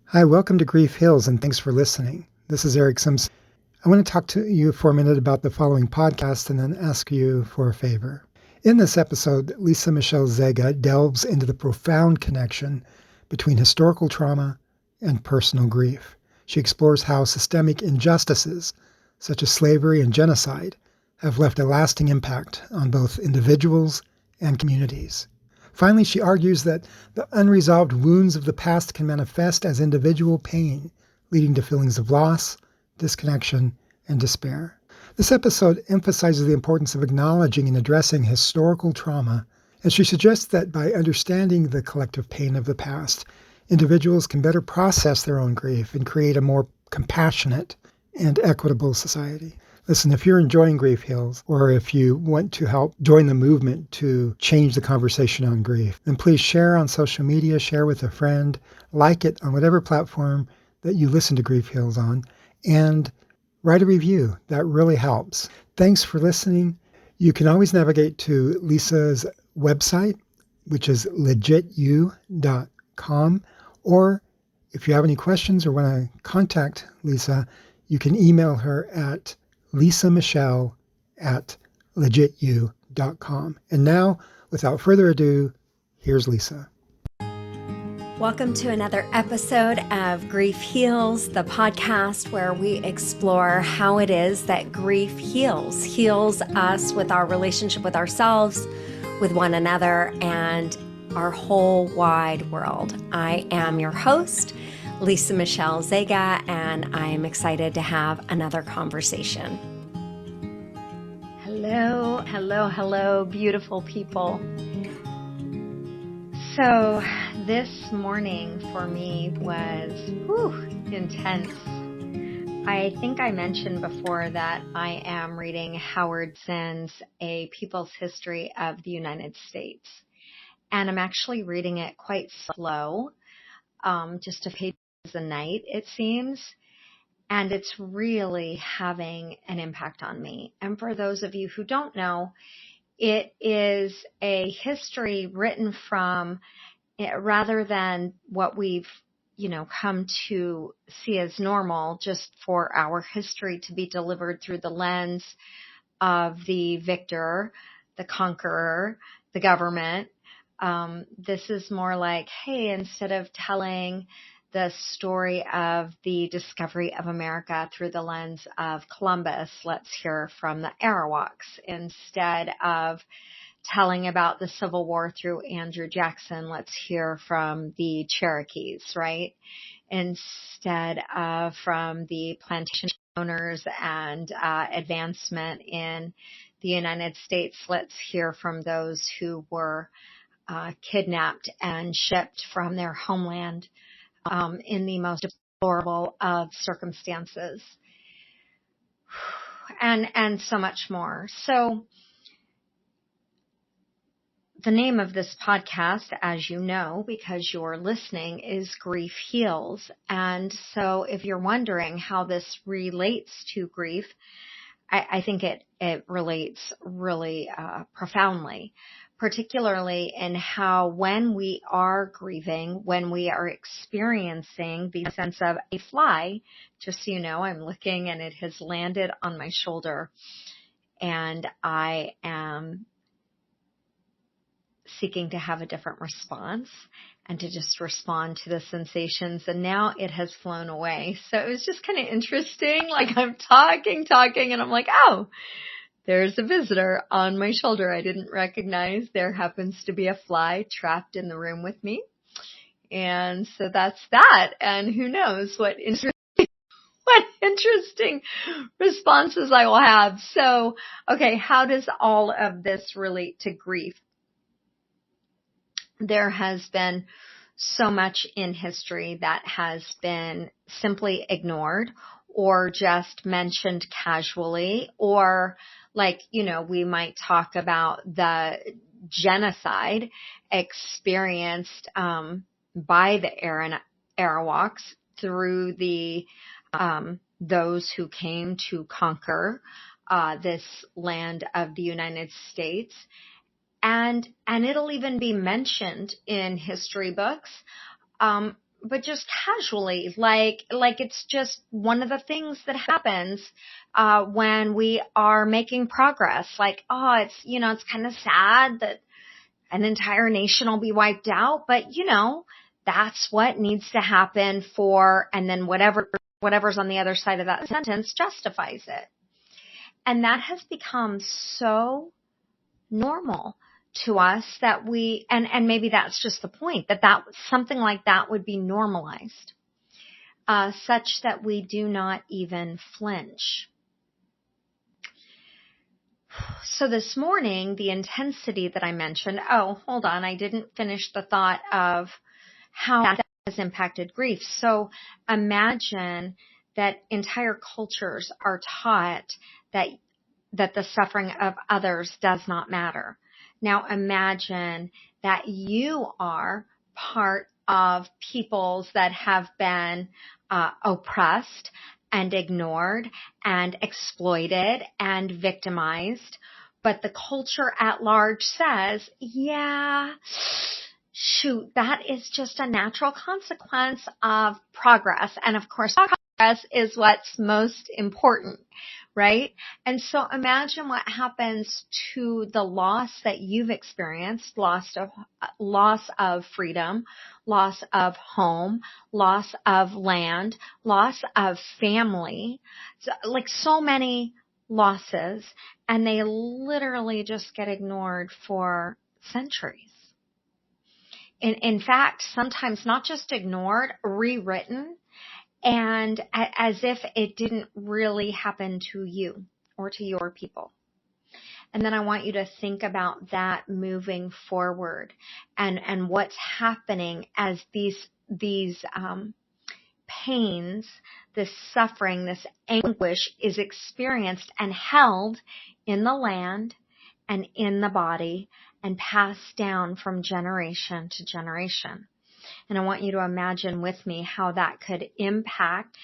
Hi, welcome to Grief Hills, and thanks for listening. This is Eric Sims. I want to talk to you for a minute about the following podcast and then ask you for a favor. In this episode, Lisa Michelle Zega delves into the profound connection between historical trauma and personal grief. She explores how systemic injustices, such as slavery and genocide, have left a lasting impact on both individuals and communities. Finally, she argues that the unresolved wounds of the past can manifest as individual pain, leading to feelings of loss, disconnection, and despair. This episode emphasizes the importance of acknowledging and addressing historical trauma, and she suggests that by understanding the collective pain of the past, individuals can better process their own grief and create a more compassionate and equitable society. Listen, if you're enjoying Grief Hills, or if you want to help join the movement to change the conversation on grief, then please share on social media, share with a friend, like it on whatever platform that you listen to Grief Hills on, and write a review. That really helps. Thanks for listening. You can always navigate to Lisa's website, which is legitu.com, or if you have any questions or want to contact Lisa, you can email her at lisamichelle@legitu.com. And now, without further ado, here's Lisa. Welcome to another episode of Grief Heals, the podcast where we explore how it is that grief heals us with our relationship with ourselves, with one another, and our whole wide world. I am your host, Lisa Michelle Zega, and I am excited to have another conversation. Hello, beautiful people. So this morning for me was intense. I think I mentioned before that I am reading Howard Zinn's A People's History of the United States, and I'm actually reading it quite slow, just a page a night, it seems, and it's really having an impact on me. And for those of you who don't know, it is a history written from, rather than what we've, come to see as normal, just for our history to be delivered through the lens of the victor, the conqueror, the government. This is more like, hey, instead of telling the story of the discovery of America through the lens of Columbus, let's hear from the Arawaks. Instead of telling about the Civil War through Andrew Jackson, let's hear from the Cherokees, right? Instead of from the plantation owners and advancement in the United States, let's hear from those who were kidnapped and shipped from their homeland in the most deplorable of circumstances, and so much more. So the name of this podcast, as you know, because you're listening, is Grief Heals. And so if you're wondering how this relates to grief, I think it relates really profoundly, particularly in how when we are grieving, when we are experiencing the sense of a fly, just so you know, I'm looking and it has landed on my shoulder, and I am seeking to have a different response and to just respond to the sensations. And now it has flown away. So it was just kind of interesting. Like I'm talking, and I'm like, oh, there's a visitor on my shoulder I didn't recognize. There happens to be a fly trapped in the room with me. And so that's that. And who knows what interesting responses I will have. So, okay, how does all of this relate to grief? There has been so much in history that has been simply ignored or just mentioned casually, or like, we might talk about the genocide experienced by the Arawaks through the those who came to conquer this land of the United States. And it'll even be mentioned in history books just casually, like it's just one of the things that happens when we are making progress. Like, oh, it's kind of sad that an entire nation will be wiped out, but that's what needs to happen and then whatever's on the other side of that sentence justifies it. And that has become so normal to us that and maybe that's just the point, that something like that would be normalized, such that we do not even flinch. So this morning, the intensity that I mentioned, hold on, I didn't finish the thought of how that has impacted grief. So imagine that entire cultures are taught that the suffering of others does not matter. Now imagine that you are part of peoples that have been oppressed and ignored and exploited and victimized, but the culture at large says, yeah, shoot, that is just a natural consequence of progress. And of course, progress is what's most important, right? And so imagine what happens to the loss that you've experienced, loss of freedom, loss of home, loss of land, loss of family, like so many losses, and they literally just get ignored for centuries. In fact, sometimes not just ignored, rewritten, and as if it didn't really happen to you or to your people. And then I want you to think about that moving forward and what's happening as these pains, this suffering, this anguish is experienced and held in the land and in the body and passed down from generation to generation. And I want you to imagine with me how that could impact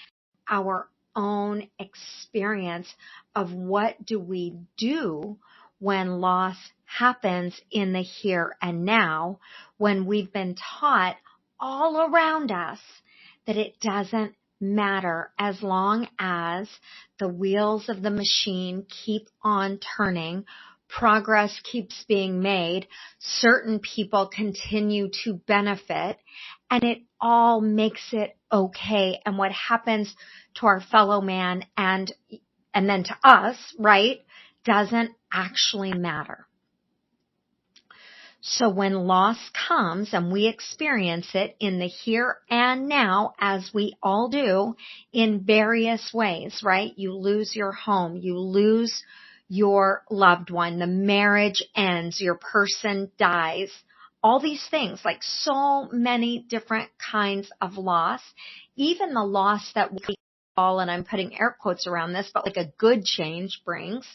our own experience of what do we do when loss happens in the here and now, when we've been taught all around us that it doesn't matter as long as the wheels of the machine keep on turning, progress keeps being made, certain people continue to benefit, and it all makes it okay. And what happens to our fellow man and then to us, right, doesn't actually matter. So when loss comes and we experience it in the here and now, as we all do in various ways, right? You lose your home, you lose your loved one, the marriage ends, your person dies, all these things, like so many different kinds of loss, even the loss that we all, and I'm putting air quotes around this, but like a good change brings,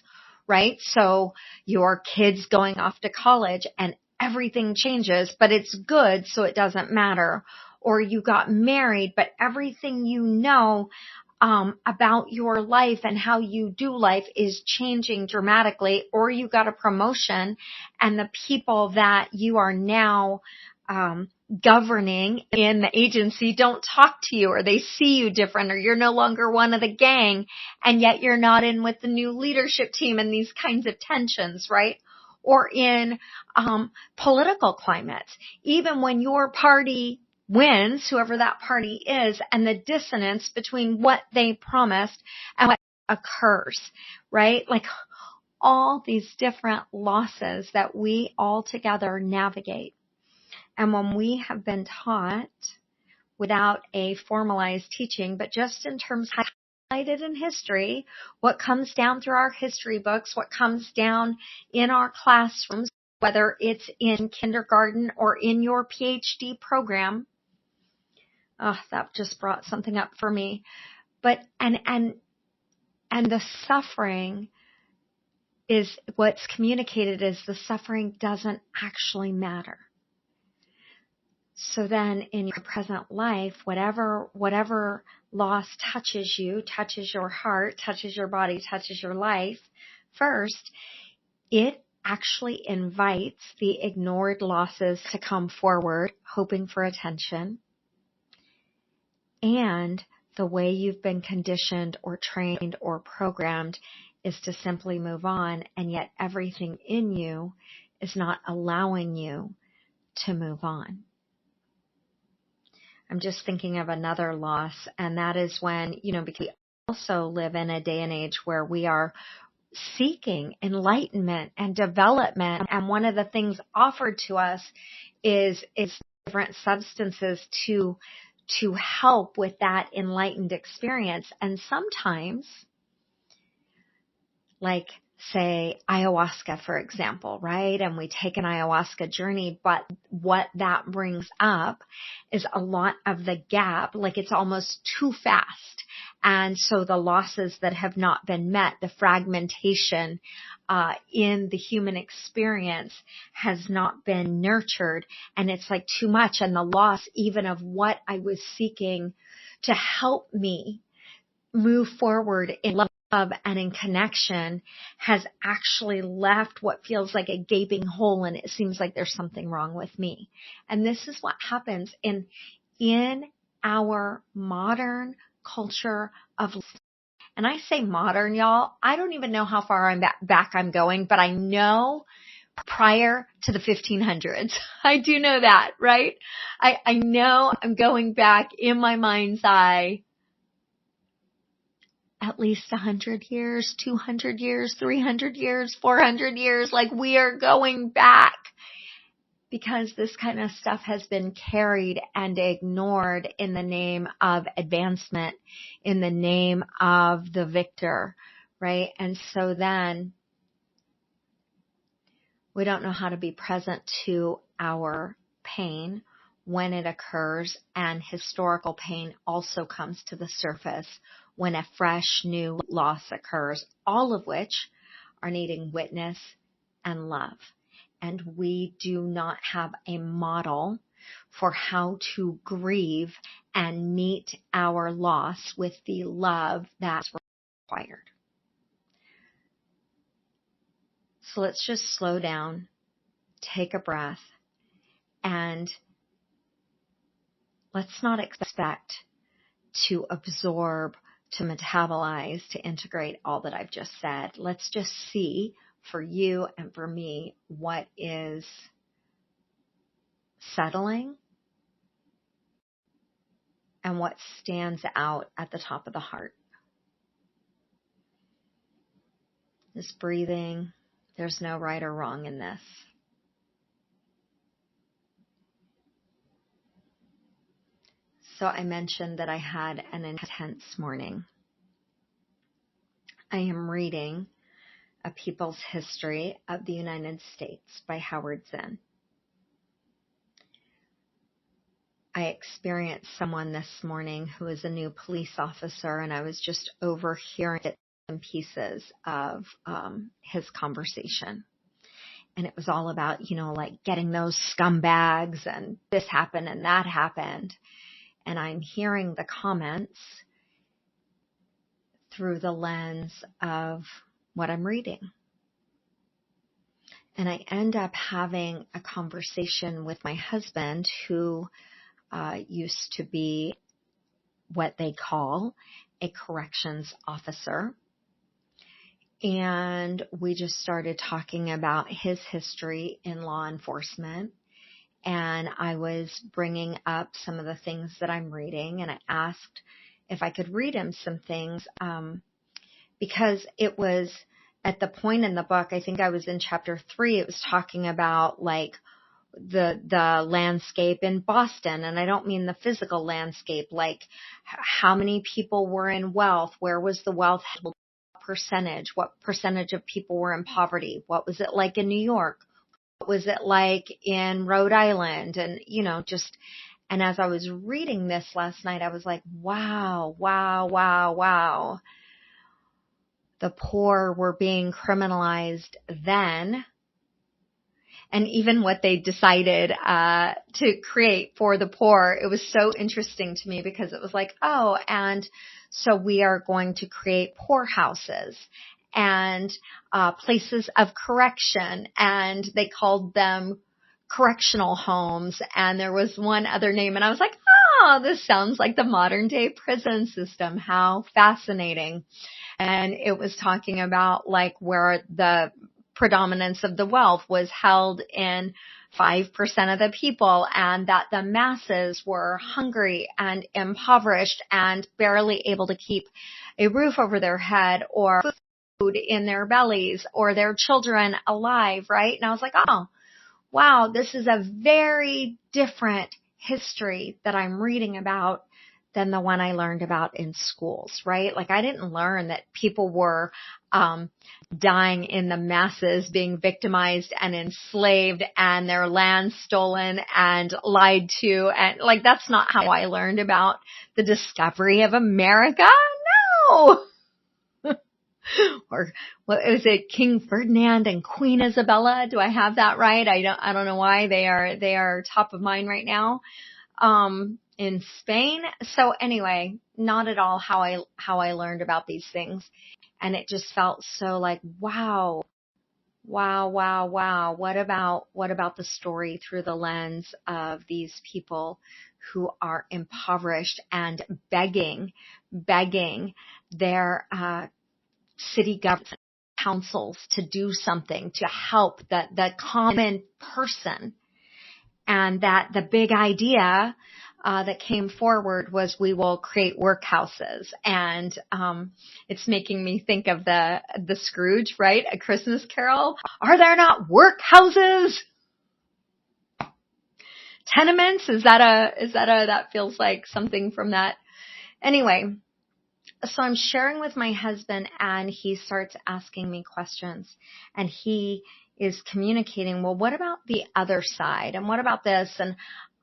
right? So your kids going off to college and everything changes, but it's good, so it doesn't matter. Or you got married, but everything you know about your life and how you do life is changing dramatically. Or you got a promotion and the people that you are now governing in the agency don't talk to you, or they see you different, or you're no longer one of the gang, and yet you're not in with the new leadership team, and these kinds of tensions, right? Or in political climates, even when your party wins, whoever that party is, and the dissonance between what they promised and what occurs, right? Like all these different losses that we all together navigate. And when we have been taught without a formalized teaching, but just in terms of highlighted in history, what comes down through our history books, what comes down in our classrooms, whether it's in kindergarten or in your PhD program. Oh, that just brought something up for me. But, and the suffering is what's communicated is the suffering doesn't actually matter. So then in your present life, whatever loss touches you, touches your heart, touches your body, touches your life, first, it actually invites the ignored losses to come forward, hoping for attention. And the way you've been conditioned or trained or programmed is to simply move on, and yet everything in you is not allowing you to move on. I'm just thinking of another loss, and that is when, because we also live in a day and age where we are seeking enlightenment and development, and one of the things offered to us is different substances to help with that enlightened experience. And sometimes, like say ayahuasca, for example, right? And we take an ayahuasca journey, but what that brings up is a lot of the gap, like it's almost too fast. And so the losses that have not been met, the fragmentation in the human experience has not been nurtured, and it's like too much. And the loss even of what I was seeking to help me move forward in love and in connection has actually left what feels like a gaping hole, and it seems like there's something wrong with me. And this is what happens in our modern culture of, and I say modern, y'all, I don't even know how far back I'm going, but I know prior to the 1500s. I do know that, right? I know I'm going back in my mind's eye at least 100 years, 200 years, 300 years, 400 years, like we are going back, because this kind of stuff has been carried and ignored in the name of advancement, in the name of the victor, right? And so then we don't know how to be present to our pain when it occurs, and historical pain also comes to the surface when a fresh new loss occurs, all of which are needing witness and love. And we do not have a model for how to grieve and meet our loss with the love that's required. So let's just slow down, take a breath, and let's not expect to absorb, to metabolize, to integrate all that I've just said. Let's just see for you and for me what is settling and what stands out at the top of the heart. Just breathing. There's no right or wrong in this. So I mentioned that I had an intense morning. I am reading A People's History of the United States by Howard Zinn. I experienced someone this morning who is a new police officer, and I was just overhearing bits and pieces of his conversation. And it was all about, like getting those scumbags, and this happened and that happened. And I'm hearing the comments through the lens of what I'm reading. And I end up having a conversation with my husband, who used to be what they call a corrections officer. And we just started talking about his history in law enforcement. And I was bringing up some of the things that I'm reading, and I asked if I could read him some things, because it was at the point in the book, I think I was in chapter 3, it was talking about like the landscape in Boston. And I don't mean the physical landscape, like how many people were in wealth, where was the wealth percentage, what percentage of people were in poverty, what was it like in New York? What was it like in Rhode Island? And, and as I was reading this last night, I was like, wow. The poor were being criminalized then. And even what they decided to create for the poor, it was so interesting to me, because it was like, oh, and so we are going to create poorhouses and places of correction, and they called them correctional homes, and there was one other name, and I was like, oh, this sounds like the modern day prison system. How fascinating. And it was talking about like where the predominance of the wealth was held in 5% of the people, and that the masses were hungry and impoverished and barely able to keep a roof over their head or food in their bellies or their children alive, right? And I was like, oh, wow, this is a very different history that I'm reading about than the one I learned about in schools, right? Like I didn't learn that people were dying in the masses, being victimized and enslaved and their land stolen and lied to. And like, that's not how I learned about the discovery of America. No. Or what is it, King Ferdinand and Queen Isabella? Do I have that right? I don't know why they are top of mind right now. In Spain. So anyway, not at all how I learned about these things. And it just felt so like, wow. What about the story through the lens of these people who are impoverished and begging their, city government councils to do something to help the common person, and that the big idea that came forward was we will create workhouses. And it's making me think of the Scrooge, right? A Christmas Carol. Are there not workhouses? Tenements? That feels like something from that. Anyway. So I'm sharing with my husband, and he starts asking me questions, and he is communicating, well, what about the other side? And what about this? And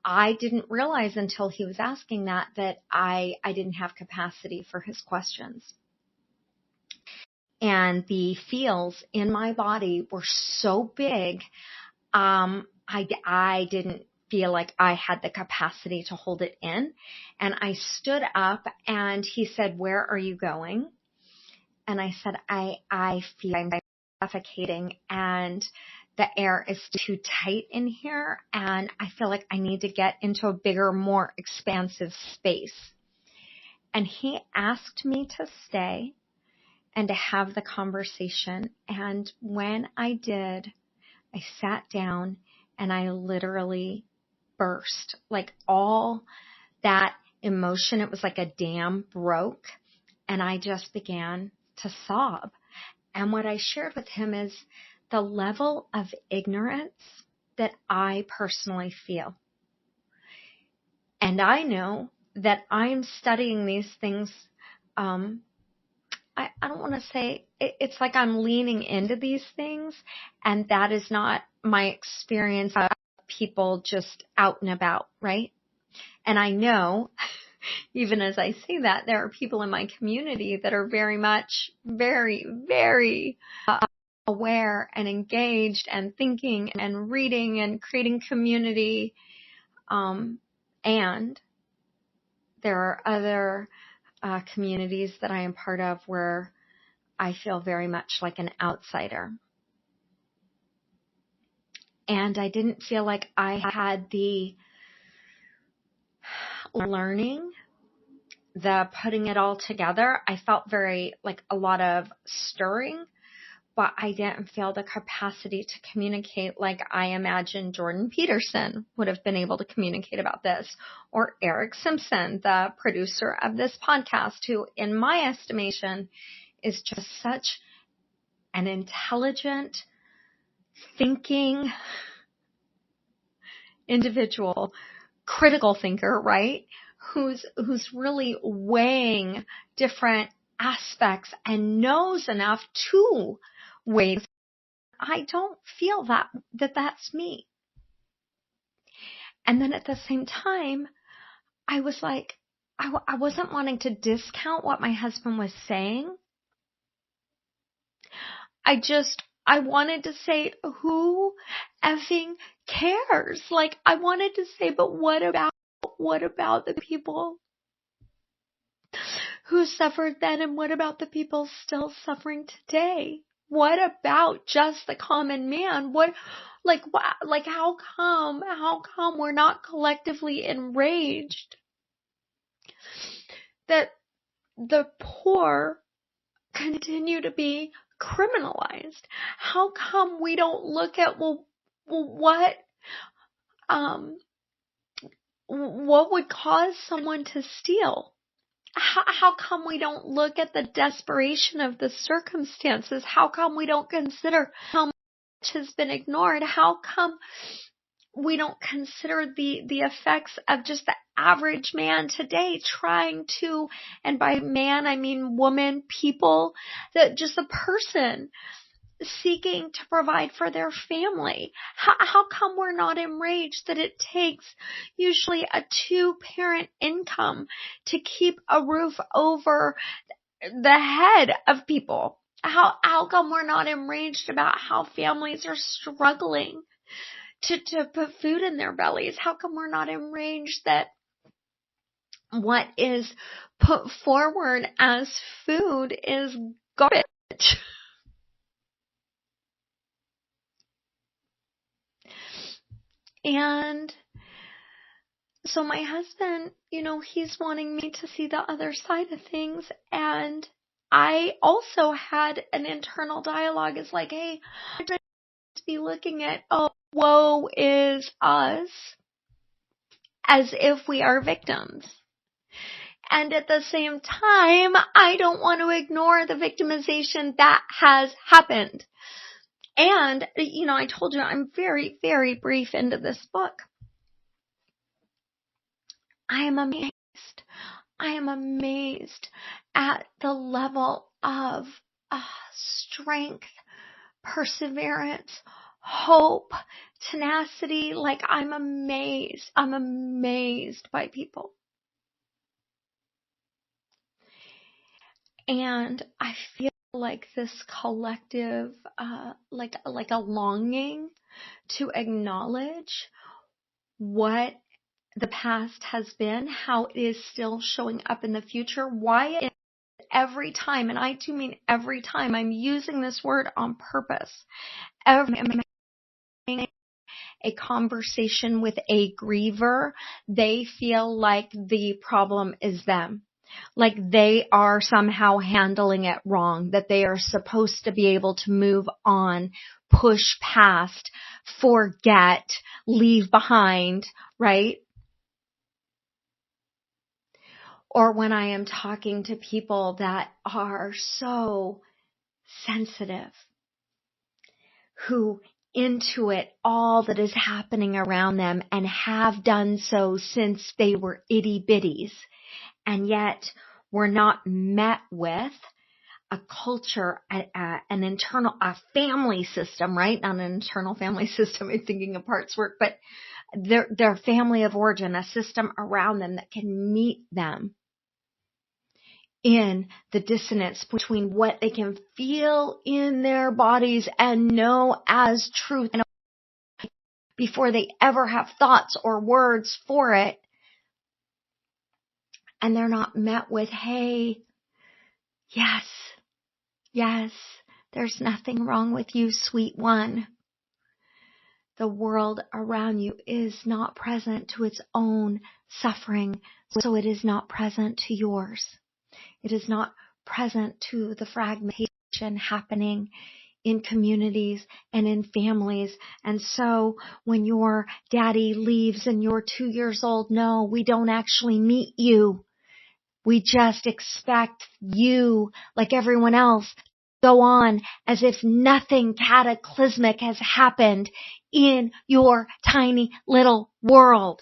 I didn't realize until he was asking that I didn't have capacity for his questions. And the feels in my body were so big, I didn't feel like I had the capacity to hold it in. And I stood up, and he said, where are you going? And I said, I feel I'm suffocating, and the air is too tight in here, and I feel like I need to get into a bigger, more expansive space. And he asked me to stay and to have the conversation. And when I did, I sat down and I literally burst. Like all that emotion, it was like a dam broke, and I just began to sob. And what I shared with him is the level of ignorance that I personally feel. And I know that I'm studying these things. I don't want to say it's like I'm leaning into these things, and that is not my experience of people just out and about, right? And I know, even as I say that, there are people in my community that are very much, very, very aware and engaged and thinking and reading and creating community. And there are other communities that I am part of where I feel very much like an outsider. And I didn't feel like I had the learning, the putting it all together. I felt very like a lot of stirring, but I didn't feel the capacity to communicate like I imagine Jordan Peterson would have been able to communicate about this, or Eric Simpson, the producer of this podcast, who in my estimation is just such an intelligent, thinking individual, critical thinker, right? Who's really weighing different aspects and knows enough to weigh. I don't feel that's me. And then at the same time, I was like, I wasn't wanting to discount what my husband was saying. I wanted to say, who effing cares? Like, I wanted to say, but what about the people who suffered then, and what about the people still suffering today? what about just the common man? How come we're not collectively enraged that the poor continue to be criminalized? How come we don't look at, what would cause someone to steal? How come we don't look at the desperation of the circumstances? How come we don't consider how much has been ignored? How come we don't consider the effects of just the average man today trying to, and by man I mean woman, people, just a person seeking to provide for their family? How come we're not enraged that it takes usually a 2-parent income to keep a roof over the head of people? How come we're not enraged about how families are struggling to put food in their bellies? How come we're not enraged that what is put forward as food is garbage? And so my husband, he's wanting me to see the other side of things. And I also had an internal dialogue. It's like, hey, I'm trying to be looking at, woe is us, as if we are victims. And at the same time, I don't want to ignore the victimization that has happened. And, I told you I'm very, very brief into this book. I am amazed at the level of strength, perseverance, hope, tenacity. I'm amazed. I'm amazed by people. And I feel like this collective, like a longing to acknowledge what the past has been, how it is still showing up in the future, why it every time, and I do mean every time, I'm using this word on purpose, every time I'm having a conversation with a griever, they feel like the problem is them. Like they are somehow handling it wrong, that they are supposed to be able to move on, push past, forget, leave behind, right? Or when I am talking to people that are so sensitive, who intuit all that is happening around them and have done so since they were itty bitties, and yet we're not met with a culture, an internal, a family system, right? Not an internal family system, I'm thinking of parts work, but their family of origin, a system around them that can meet them in the dissonance between what they can feel in their bodies and know as truth before they ever have thoughts or words for it. And they're not met with, hey, yes, there's nothing wrong with you, sweet one. The world around you is not present to its own suffering, so it is not present to yours. It is not present to the fragmentation happening in communities and in families. And so when your daddy leaves and you're 2 years old, no, we don't actually meet you. We just expect you, like everyone else, to go on as if nothing cataclysmic has happened in your tiny little world.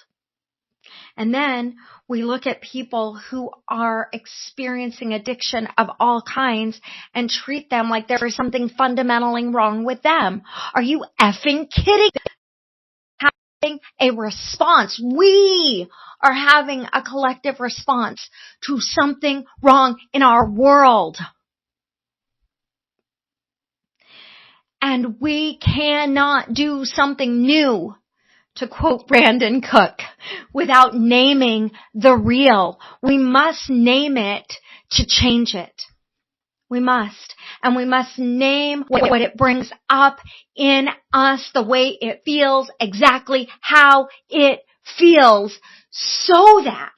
And then we look at people who are experiencing addiction of all kinds and treat them like there is something fundamentally wrong with them. Are you effing kidding? Having a response. We are having a collective response to something wrong in our world. And we cannot do something new, to quote Brandon Cook, without naming the real. We must name it to change it. We must. And we must name what it brings up in us, the way it feels, exactly how it feels, so that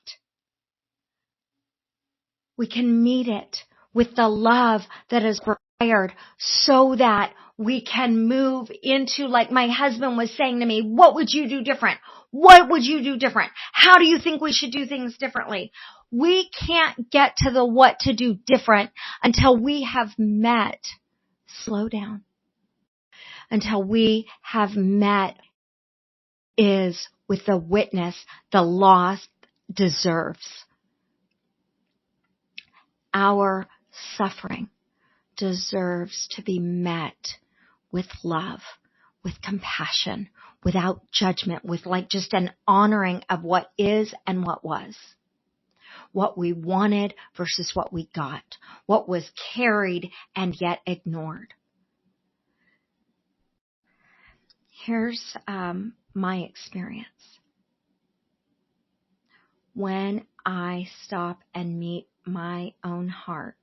we can meet it with the love that is required, so that we can move into, like my husband was saying to me, what would you do different? What would you do different? How do you think we should do things differently? We can't get to the what to do different until we have met, slow down, until we have met is with the witness the lost deserves. Our suffering deserves to be met with love, with compassion, without judgment, with like just an honoring of what is and what was. What we wanted versus what we got. What was carried and yet ignored. Here's my experience. When I stop and meet my own heart,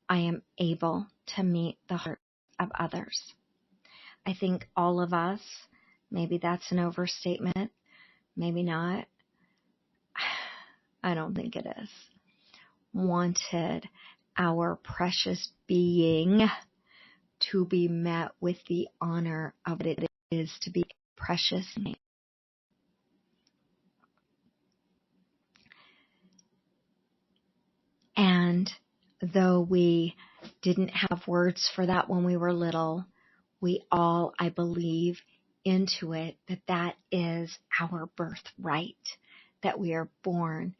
I am able to meet the heart of others. I think all of us, maybe that's an overstatement, maybe not, I don't think it is, wanted our precious being to be met with the honor of what it is to be precious. And though we didn't have words for that when we were little, we all, I believe, intuit that is our birthright, that we are born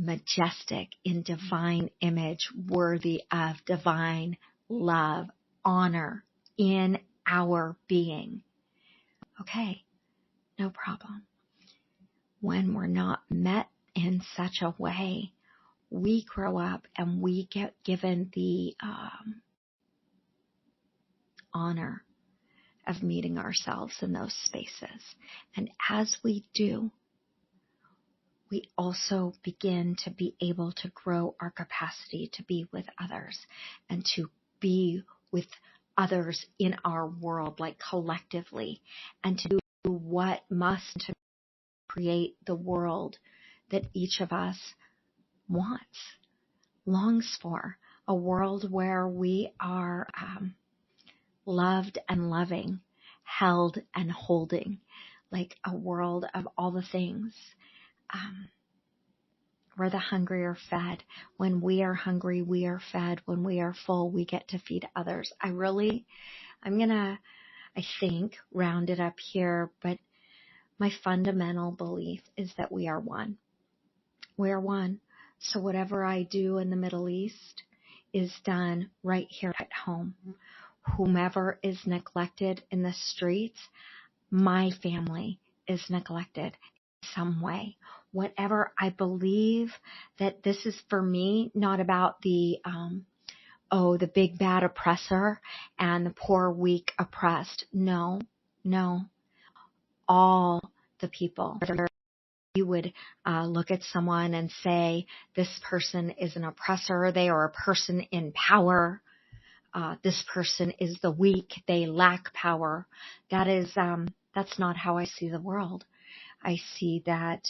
majestic in divine image, worthy of divine love, honor in our being. Okay, no problem. When we're not met in such a way, we grow up and we get given the honor of meeting ourselves in those spaces. And as we do, we also begin to be able to grow our capacity to be with others and to be with others in our world, like collectively, and to do what must to create the world that each of us wants, longs for, a world where we are loved and loving, held and holding, like a world of all the things. Where the hungry are fed. When we are hungry, we are fed. When we are full, we get to feed others. I'm gonna, I think, round it up here, but my fundamental belief is that we are one. We are one. So whatever I do in the Middle East is done right here at home. Whomever is neglected in the streets, my family is neglected in some way. Whatever I believe that this is for me, not about the big bad oppressor and the poor, weak, oppressed. No. All the people. You would look at someone and say, this person is an oppressor. They are a person in power. This person is the weak. They lack power. That's not how I see the world. I see that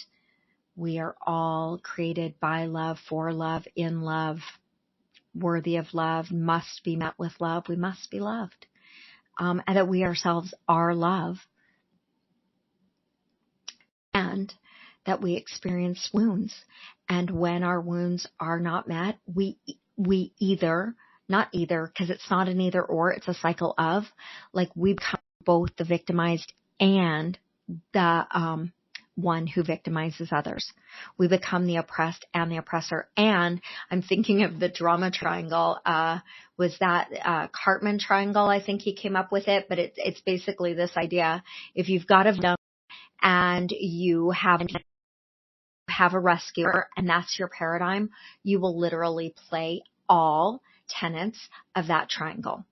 we are all created by love, for love, in love, worthy of love, must be met with love. We must be loved. And that we ourselves are love. And that we experience wounds. And when our wounds are not met, we either, not either, because it's not an either or, it's a cycle of, like we become both the victimized and the one who victimizes others. We become the oppressed and the oppressor. And I'm thinking of the drama triangle. Was that Cartman triangle? I think he came up with it, but it's basically this idea. If you've got a victim and you have a rescuer and that's your paradigm, you will literally play all tenets of that triangle.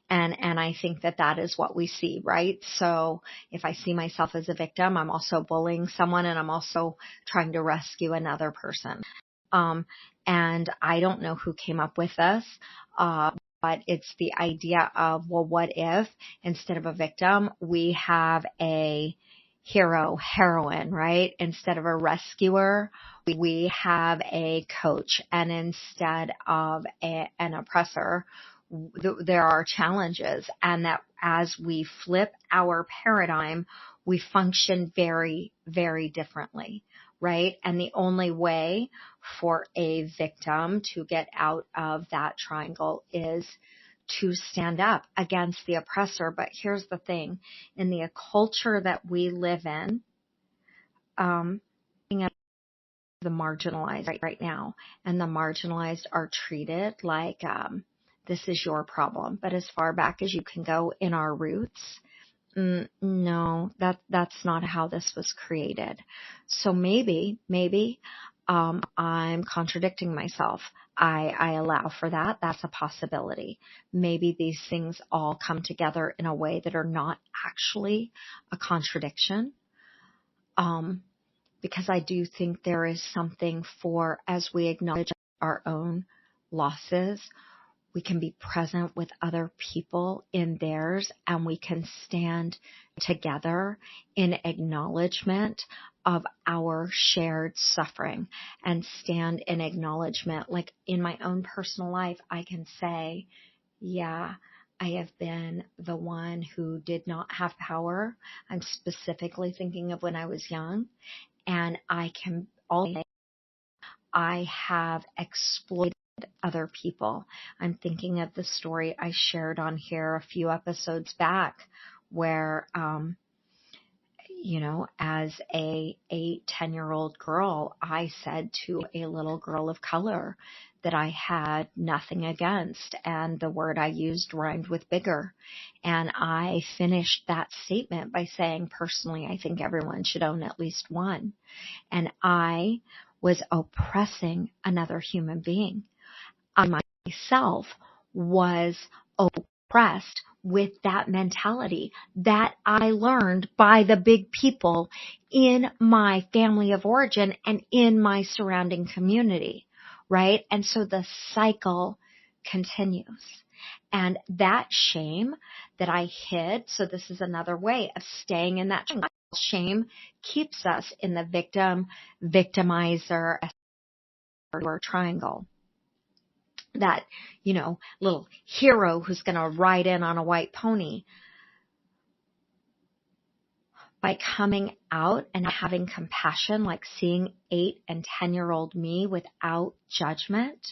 And I think that is what we see, right? So if I see myself as a victim, I'm also bullying someone and I'm also trying to rescue another person. And I don't know who came up with this, but it's the idea of, well, what if instead of a victim, we have a hero, heroine, right? Instead of a rescuer, we have a coach. And instead of an oppressor, there are challenges. And that as we flip our paradigm, we function very, very differently, right? And the only way for a victim to get out of that triangle is to stand up against the oppressor. But here's the thing, in the culture that we live in, the marginalized right now, and the marginalized are treated like this is your problem. But as far back as you can go in our roots, no, that's not how this was created. So maybe I'm contradicting myself. I allow for that. That's a possibility. Maybe these things all come together in a way that are not actually a contradiction. Because I do think there is something for, as we acknowledge our own losses, we can be present with other people in theirs, and we can stand together in acknowledgement of our shared suffering, and stand in acknowledgement. Like in my own personal life, I can say, yeah, I have been the one who did not have power. I'm specifically thinking of when I was young, and I have exploited other people. I'm thinking of the story I shared on here a few episodes back where, as a 10-year-old girl, I said to a little girl of color that I had nothing against, and the word I used rhymed with bigger. And I finished that statement by saying, personally, I think everyone should own at least one. And I was oppressing another human being. I myself was oppressed with that mentality that I learned by the big people in my family of origin and in my surrounding community, right? And so the cycle continues. And that shame that I hid, so this is another way of staying in that shame, keeps us in the victim, victimizer, or triangle. That, little hero who's going to ride in on a white pony. By coming out and having compassion, like seeing 8 and 10-year-old me without judgment,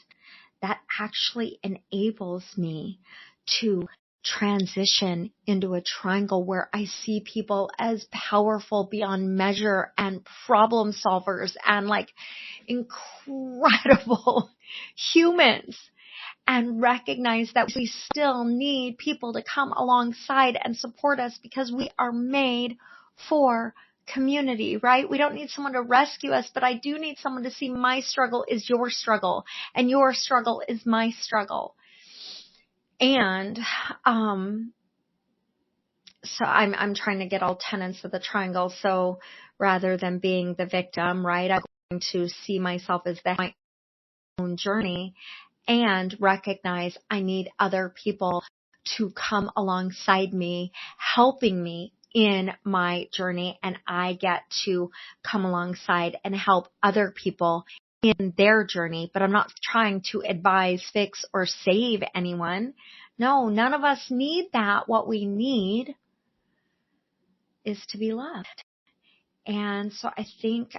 that actually enables me to transition into a triangle where I see people as powerful beyond measure and problem solvers and like incredible humans, and recognize that we still need people to come alongside and support us because we are made for community, right? We don't need someone to rescue us, but I do need someone to see my struggle is your struggle and your struggle is my struggle. And so I'm trying to get all tenets of the triangle. So rather than being the victim, right, I'm going to see myself as my own journey and recognize I need other people to come alongside me, helping me in my journey, and I get to come alongside and help other people in their journey. But I'm not trying to advise, fix, or save anyone. No, none of us need that. What we need is to be loved. And so I think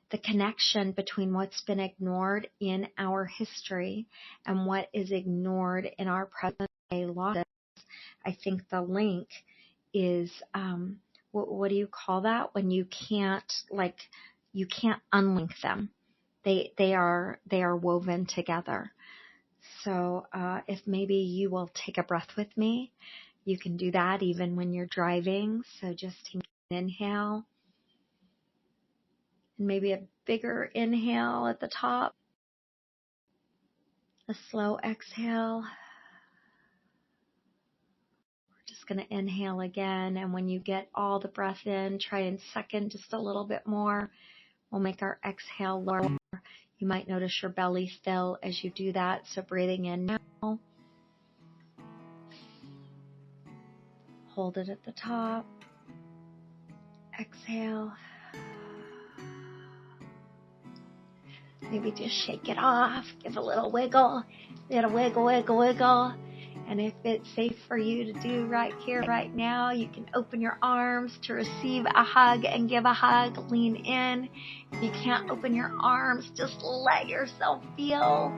the connection between what's been ignored in our history and what is ignored in our present day laws, I think the link is, what do you call that? When you can't unlink them. They are woven together. So if maybe you will take a breath with me, you can do that even when you're driving. So just take an inhale. And maybe a bigger inhale at the top. A slow exhale. We're just going to inhale again. And when you get all the breath in, try and suck in just a little bit more. We'll make our exhale lower. You might notice your belly fill as you do that. So breathing in now. Hold it at the top. Exhale. Maybe just shake it off. Give a little wiggle. Little wiggle, wiggle, wiggle. And if it's safe for you to do right here, right now, you can open your arms to receive a hug and give a hug. Lean in. If you can't open your arms, just let yourself feel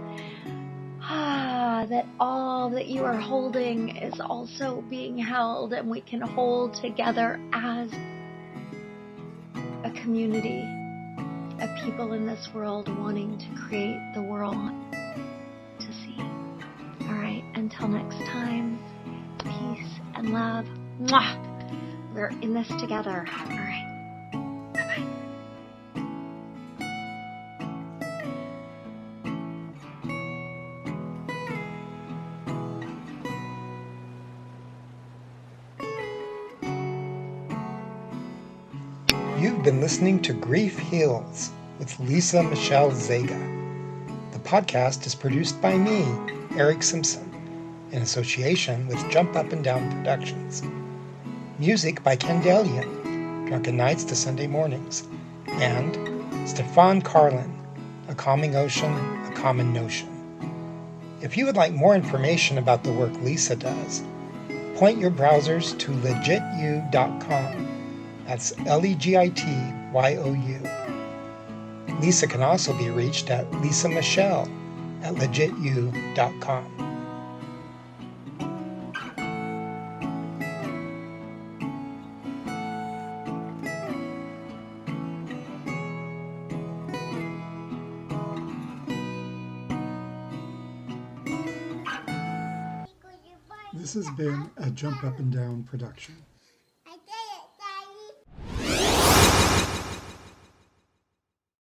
that all that you are holding is also being held, and we can hold together as a community of people in this world wanting to create the world to see. All right, until next time, peace and love. Mwah! We're in this together. All right, bye-bye. You've been listening to Grief Heals with Lisa Michelle Zega. The podcast is produced by me, Eric Simpson, in association with Jump Up and Down Productions. Music by Candelian, Drunken Nights to Sunday Mornings, and Stefan Carlin, A Calming Ocean, A Common Notion. If you would like more information about the work Lisa does, point your browsers to legityou.com. That's LEGITYOU. Lisa can also be reached at Lisa Michelle at legityou.com. This has been a Jump Up and Down production.